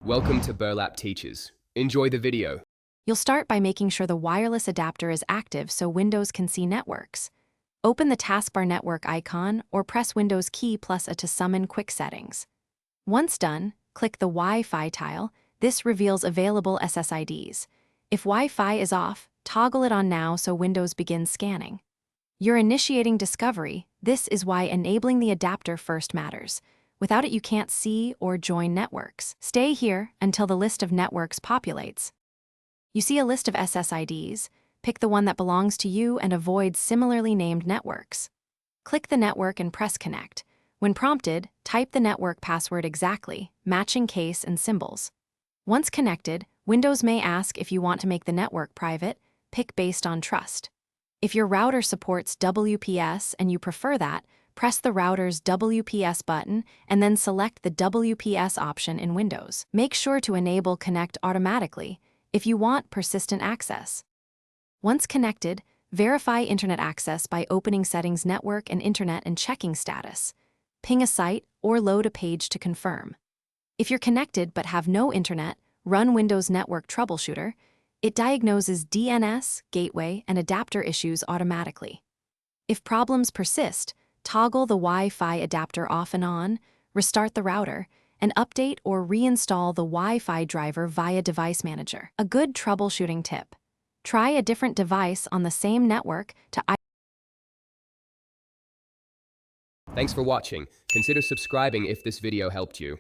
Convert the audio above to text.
Welcome to Burlap Teachers. Enjoy the video. You'll start by making sure the wireless adapter is active so Windows can see networks. Open the taskbar network icon or press Windows key plus A to summon quick settings. Once done, click the Wi-Fi tile. This reveals available SSIDs. If Wi-Fi is off, toggle it on now so Windows begins scanning. You're initiating discovery. This is why enabling the adapter first matters. Without it, you can't see or join networks. Stay here until the list of networks populates. You see a list of SSIDs. Pick the one that belongs to you and avoid similarly named networks. Click the network and press Connect. When prompted, type the network password exactly, matching case and symbols. Once connected, Windows may ask if you want to make the network private. Pick based on trust. If your router supports WPS and you prefer that, press the router's WPS button and then select the WPS option in Windows. Make sure to enable Connect automatically if you want persistent access. Once connected, verify internet access by opening Settings, Network and Internet and checking status. Ping a site or load a page to confirm. If you're connected but have no internet, run Windows Network Troubleshooter. It diagnoses DNS, gateway, and adapter issues automatically. If problems persist, toggle the Wi-Fi adapter off and on, restart the router, and update or reinstall the Wi-Fi driver via Device Manager. A good troubleshooting tip: try a different device on the same network to. Thanks for watching. Consider subscribing if this video helped you.